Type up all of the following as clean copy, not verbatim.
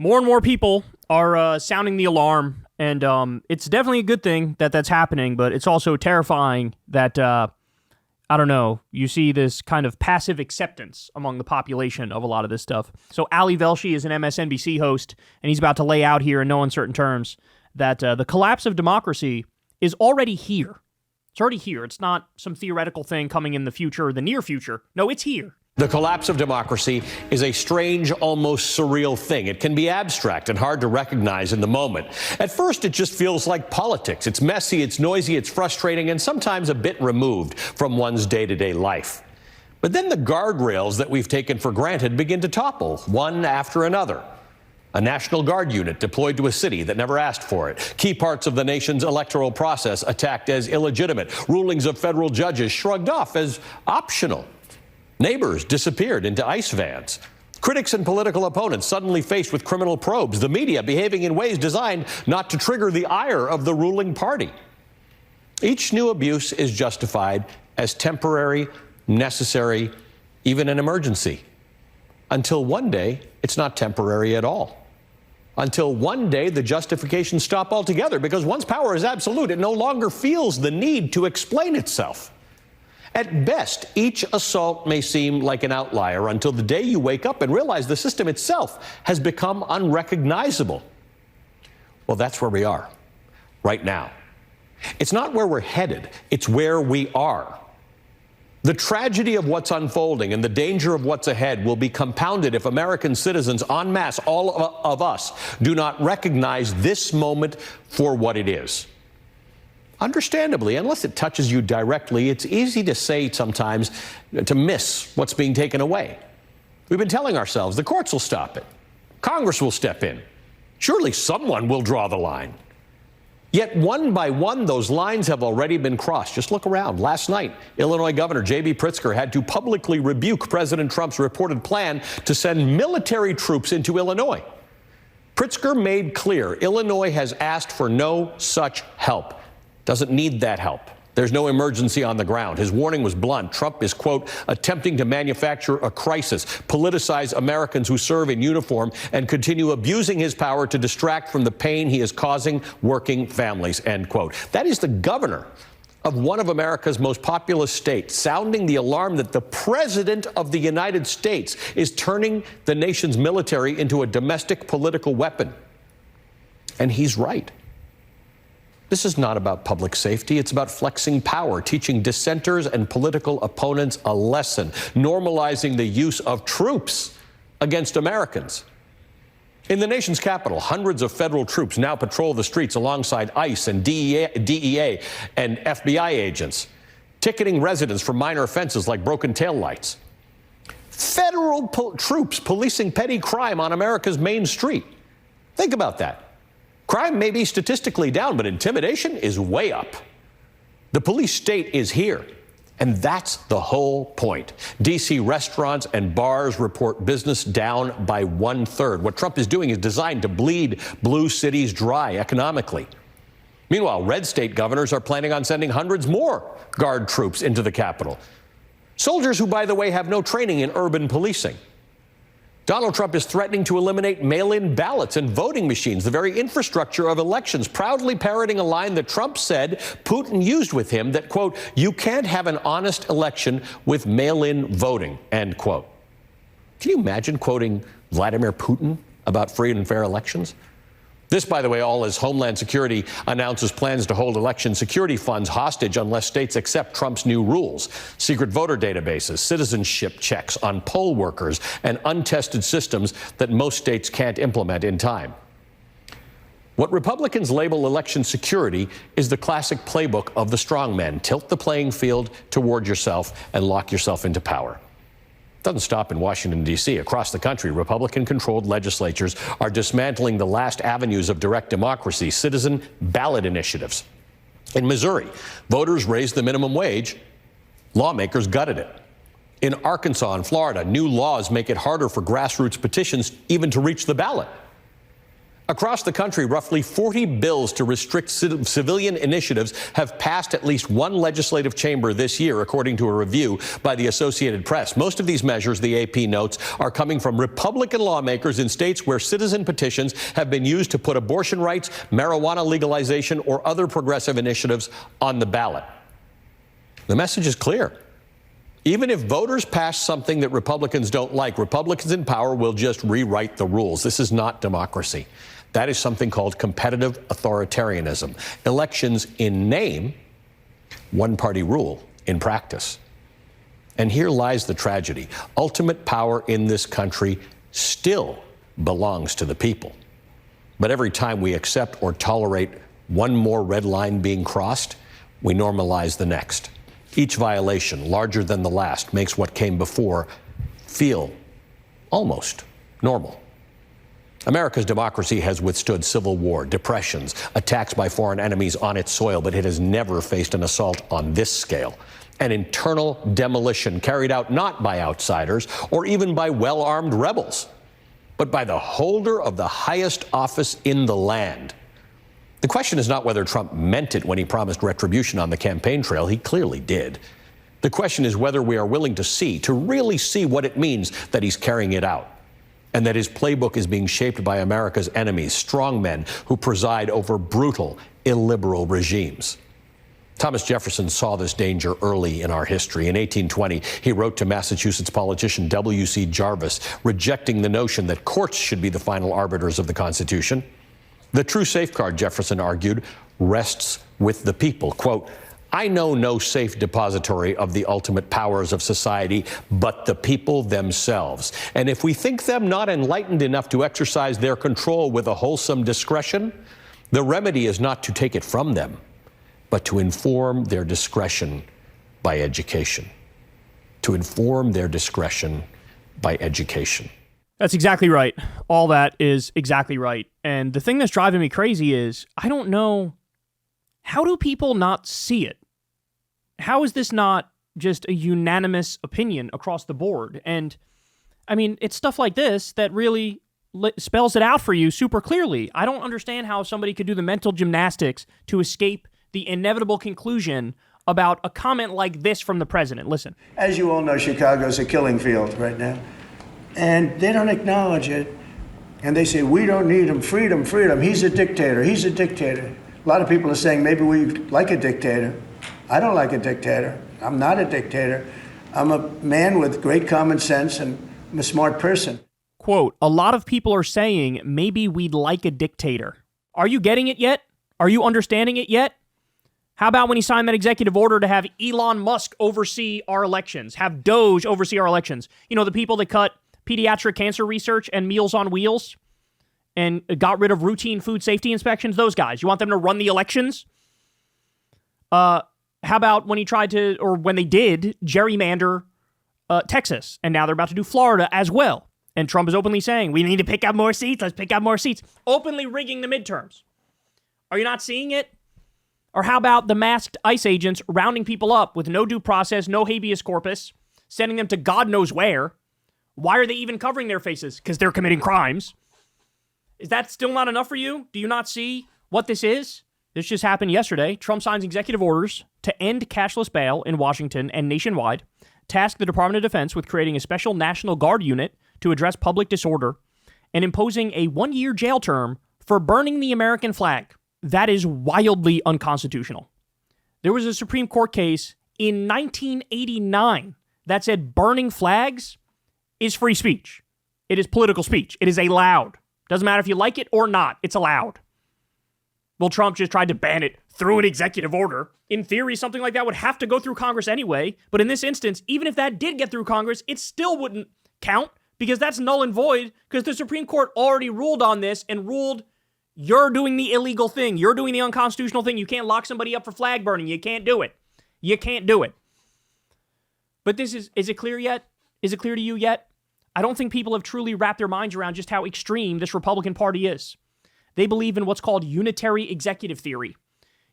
more and more people are sounding the alarm, and it's definitely a good thing that that's happening, but it's also terrifying that, I don't know, you see this kind of passive acceptance among the population of a lot of this stuff. So Ali Velshi is an MSNBC host, and he's about to lay out here in no uncertain terms that the collapse of democracy is already here. It's already here. It's not some theoretical thing coming in the future or the near future. No, it's here. The collapse of democracy is a strange, almost surreal thing. It can be abstract and hard to recognize in the moment. At first, it just feels like politics. It's messy, it's noisy, it's frustrating, and sometimes a bit removed from one's day-to-day life. But then the guardrails that we've taken for granted begin to topple, one after another. A National Guard unit deployed to a city that never asked for it. Key parts of the nation's electoral process attacked as illegitimate. Rulings of federal judges shrugged off as optional. Neighbors disappeared into ICE vans. Critics and political opponents suddenly faced with criminal probes. The media behaving in ways designed not to trigger the ire of the ruling party. Each new abuse is justified as temporary, necessary, even an emergency. Until one day, it's not temporary at all. Until one day, the justifications stop altogether, because once power is absolute, it no longer feels the need to explain itself. At best, each assault may seem like an outlier until the day you wake up and realize the system itself has become unrecognizable. Well, that's where we are right now. It's not where we're headed, it's where we are. The tragedy of what's unfolding and the danger of what's ahead will be compounded if American citizens en masse, all of us, do not recognize this moment for what it is. Understandably, unless it touches you directly, it's easy to say sometimes to miss what's being taken away. We've been telling ourselves the courts will stop it. Congress will step in. Surely someone will draw the line. Yet one by one, those lines have already been crossed. Just look around. Last night, Illinois Governor J.B. Pritzker had to publicly rebuke President Trump's reported plan to send military troops into Illinois. Pritzker made clear Illinois has asked for no such help. Doesn't need that help. There's no emergency on the ground. His warning was blunt. Trump is, quote, attempting to manufacture a crisis, politicize Americans who serve in uniform, and continue abusing his power to distract from the pain he is causing working families, end quote. That is the governor of one of America's most populous states sounding the alarm that the president of the United States is turning the nation's military into a domestic political weapon. And he's right. This is not about public safety. It's about flexing power, teaching dissenters and political opponents a lesson, normalizing the use of troops against Americans. In the nation's capital, hundreds of federal troops now patrol the streets alongside ICE and DEA and FBI agents, ticketing residents for minor offenses like broken taillights. Federal troops policing petty crime on America's main street. Think about that. Crime may be statistically down, but intimidation is way up. The police state is here, and that's the whole point. D.C. restaurants and bars report business down by 1/3. What Trump is doing is designed to bleed blue cities dry economically. Meanwhile, red state governors are planning on sending hundreds more Guard troops into the Capitol. Soldiers who, by the way, have no training in urban policing. Donald Trump is threatening to eliminate mail-in ballots and voting machines, the very infrastructure of elections, proudly parroting a line that Trump said Putin used with him that, quote, you can't have an honest election with mail-in voting, end quote. Can you imagine quoting Vladimir Putin about free and fair elections? This, by the way, all as Homeland Security announces plans to hold election security funds hostage unless states accept Trump's new rules. Secret voter databases, citizenship checks on poll workers, and untested systems that most states can't implement in time. What Republicans label election security is the classic playbook of the strongman. Tilt the playing field toward yourself and lock yourself into power. Doesn't stop in Washington, D.C. Across the country, Republican-controlled legislatures are dismantling the last avenues of direct democracy, citizen ballot initiatives. In Missouri, voters raised the minimum wage. Lawmakers gutted it. In Arkansas and Florida, new laws make it harder for grassroots petitions even to reach the ballot. Across the country, roughly 40 bills to restrict civilian initiatives have passed at least one legislative chamber this year, according to a review by the Associated Press. Most of these measures, the AP notes, are coming from Republican lawmakers in states where citizen petitions have been used to put abortion rights, marijuana legalization, or other progressive initiatives on the ballot. The message is clear. Even if voters pass something that Republicans don't like, Republicans in power will just rewrite the rules. This is not democracy. That is something called competitive authoritarianism. Elections in name, one-party rule in practice. And here lies the tragedy. Ultimate power in this country still belongs to the people. But every time we accept or tolerate one more red line being crossed, we normalize the next. Each violation, larger than the last, makes what came before feel almost normal. America's democracy has withstood civil war, depressions, attacks by foreign enemies on its soil, but it has never faced an assault on this scale. An internal demolition carried out not by outsiders or even by well-armed rebels, but by the holder of the highest office in the land. The question is not whether Trump meant it when he promised retribution on the campaign trail. He clearly did. The question is whether we are willing to really see what it means that he's carrying it out, and that his playbook is being shaped by America's enemies, strongmen who preside over brutal, illiberal regimes. Thomas Jefferson saw this danger early in our history. In 1820, he wrote to Massachusetts politician W.C. Jarvis, rejecting the notion that courts should be the final arbiters of the Constitution. The true safeguard, Jefferson argued, rests with the people. Quote, I know no safe depository of the ultimate powers of society but the people themselves. And if we think them not enlightened enough to exercise their control with a wholesome discretion, the remedy is not to take it from them, but to inform their discretion by education. To inform their discretion by education. That's exactly right. All that is exactly right. And the thing that's driving me crazy is, I don't know, how do people not see it? How is this not just a unanimous opinion across the board? And, I mean, it's stuff like this that really spells it out for you super clearly. I don't understand how somebody could do the mental gymnastics to escape the inevitable conclusion about a comment like this from the president. Listen. As you all know, Chicago's a killing field right now. And they don't acknowledge it. And they say, we don't need him. Freedom, freedom. He's a dictator. He's a dictator. A lot of people are saying maybe we like a dictator. I don't like a dictator. I'm not a dictator. I'm a man with great common sense and I'm a smart person. Quote, a lot of people are saying maybe we'd like a dictator. Are you getting it yet? Are you understanding it yet? How about when he signed that executive order to have Elon Musk oversee our elections, have Doge oversee our elections? You know, the people that cut pediatric cancer research and Meals on Wheels and got rid of routine food safety inspections, those guys. You want them to run the elections? How about when he tried to, or when they did, gerrymander Texas, and now they're about to do Florida as well. And Trump is openly saying, we need to pick up more seats, let's pick up more seats. Openly rigging the midterms. Are you not seeing it? Or how about the masked ICE agents rounding people up with no due process, no habeas corpus, sending them to God knows where? Why are they even covering their faces? Because they're committing crimes. Is that still not enough for you? Do you not see what this is? This just happened yesterday. Trump signs executive orders to end cashless bail in Washington and nationwide, task the Department of Defense with creating a special National Guard unit to address public disorder, and imposing a 1-year jail term for burning the American flag. That is wildly unconstitutional. There was a Supreme Court case in 1989 that said burning flags is free speech. It is political speech. It is allowed. Doesn't matter if you like it or not. It's allowed. Well, Trump just tried to ban it through an executive order. In theory, something like that would have to go through Congress anyway. But in this instance, even if that did get through Congress, it still wouldn't count because that's null and void because the Supreme Court already ruled on this and ruled you're doing the illegal thing. You're doing the unconstitutional thing. You can't lock somebody up for flag burning. You can't do it. You can't do it. But this is it clear yet? Is it clear to you yet? I don't think people have truly wrapped their minds around just how extreme this Republican Party is. They believe in what's called unitary executive theory.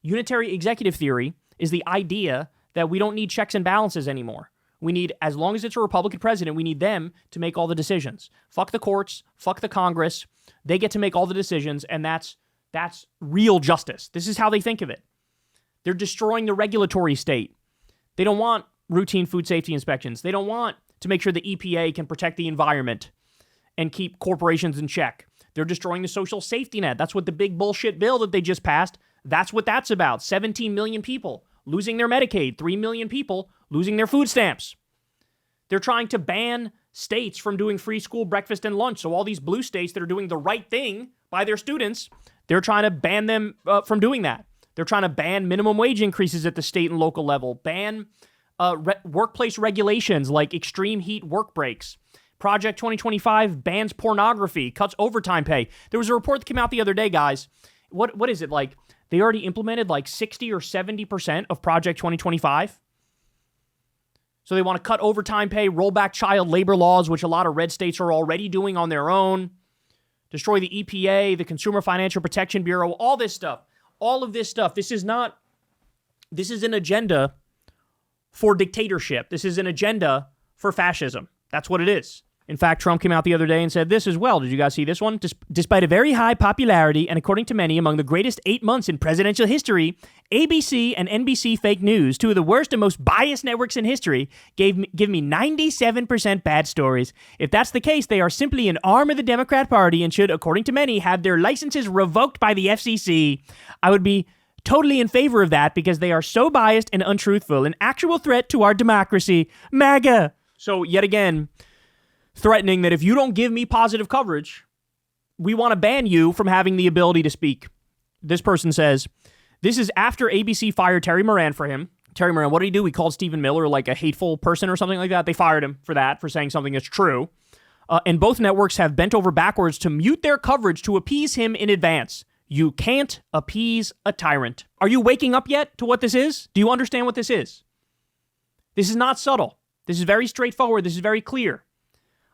Unitary executive theory is the idea that we don't need checks and balances anymore. We need, as long as it's a Republican president, we need them to make all the decisions. Fuck the courts, fuck the Congress. They get to make all the decisions, and that's real justice. This is how they think of it. They're destroying the regulatory state. They don't want routine food safety inspections. They don't want to make sure the EPA can protect the environment and keep corporations in check. They're destroying the social safety net. That's what the big bullshit bill that they just passed, that's what that's about. 17 million people losing their Medicaid, 3 million people losing their food stamps. They're trying to ban states from doing free school breakfast and lunch. So all these blue states that are doing the right thing by their students, they're trying to ban them from doing that. They're trying to ban minimum wage increases at the state and local level, ban workplace regulations like extreme heat work breaks. Project 2025 bans pornography, cuts overtime pay. There was a report that came out the other day, guys. What is it like? They already implemented like 60 or 70% of Project 2025. So they want to cut overtime pay, roll back child labor laws, which a lot of red states are already doing on their own, destroy the EPA, the Consumer Financial Protection Bureau, all this stuff. All of this stuff. This is an agenda for dictatorship. This is an agenda for fascism. That's what it is. In fact, Trump came out the other day and said this as well. Did you guys see this one? Despite a very high popularity and according to many among the greatest 8 months in presidential history, ABC and NBC fake news, two of the worst and most biased networks in history, give me 97% bad stories. If that's the case, they are simply an arm of the Democrat Party and should, according to many, have their licenses revoked by the FCC. I would be totally in favor of that because they are so biased and untruthful, an actual threat to our democracy. MAGA! So, yet again, threatening that if you don't give me positive coverage, we want to ban you from having the ability to speak. This person says, this is after ABC fired Terry Moran for him. Terry Moran, what did he do? He called Stephen Miller like a hateful person or something like that. They fired him for that, for saying something that's true. And both networks have bent over backwards to mute their coverage to appease him in advance. You can't appease a tyrant. Are you waking up yet to what this is? Do you understand what this is? This is not subtle. This is very straightforward. This is very clear.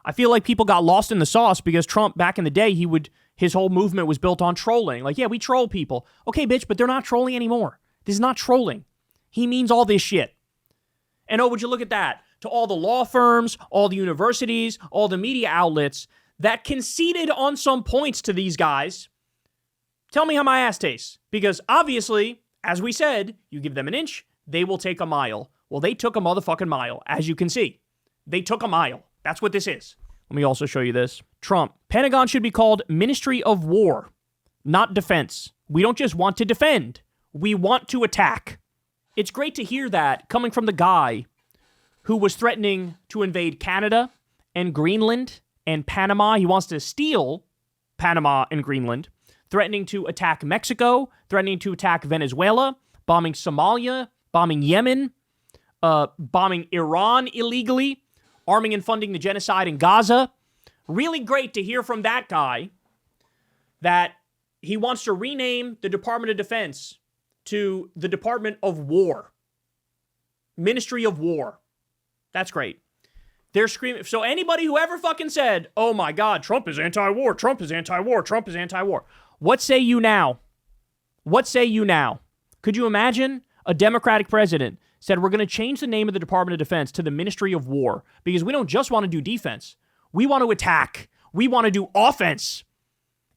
I feel like people got lost in the sauce because Trump, back in the day, his whole movement was built on trolling. Like, yeah, we troll people. Okay, bitch, but they're not trolling anymore. This is not trolling. He means all this shit. And oh, would you look at that? To all the law firms, all the universities, all the media outlets that conceded on some points to these guys. Tell me how my ass tastes. Because obviously, as we said, you give them an inch, they will take a mile. Well, they took a motherfucking mile, as you can see. They took a mile. That's what this is. Let me also show you this. Trump. Pentagon should be called Ministry of War, not Defense. We don't just want to defend. We want to attack. It's great to hear that coming from the guy who was threatening to invade Canada and Greenland and Panama. He wants to steal Panama and Greenland, threatening to attack Mexico, threatening to attack Venezuela, bombing Somalia, bombing Yemen, bombing Iran illegally, arming and funding the genocide in Gaza. Really great to hear from that guy that he wants to rename the Department of Defense to the Department of War. Ministry of War. That's great. They're screaming. So anybody who ever fucking said, oh my God, Trump is anti-war, Trump is anti-war, Trump is anti-war. What say you now? What say you now? Could you imagine a Democratic president said, we're going to change the name of the Department of Defense to the Ministry of War because we don't just want to do defense. We want to attack. We want to do offense.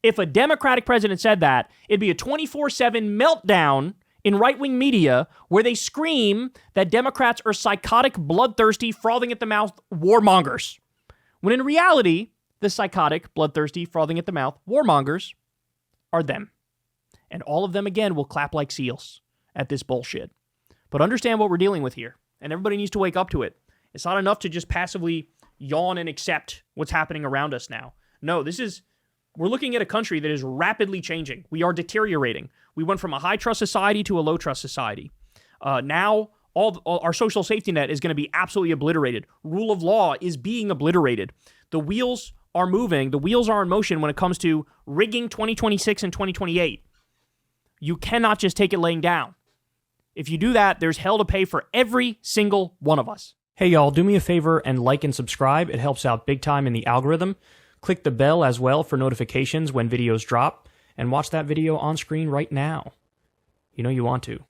If a Democratic president said that, it'd be a 24/7 meltdown in right-wing media where they scream that Democrats are psychotic, bloodthirsty, frothing at the mouth warmongers. When in reality, the psychotic, bloodthirsty, frothing at the mouth warmongers are them. And all of them, again, will clap like seals at this bullshit. But understand what we're dealing with here. And everybody needs to wake up to it. It's not enough to just passively yawn and accept what's happening around us now. No, we're looking at a country that is rapidly changing. We are deteriorating. We went from a high-trust society to a low-trust society. Now, all our social safety net is going to be absolutely obliterated. Rule of law is being obliterated. The wheels are moving. The wheels are in motion when it comes to rigging 2026 and 2028. You cannot just take it laying down. If you do that, there's hell to pay for every single one of us. Hey, y'all, do me a favor and like and subscribe. It helps out big time in the algorithm. Click the bell as well for notifications when videos drop, and watch that video on screen right now. You know you want to.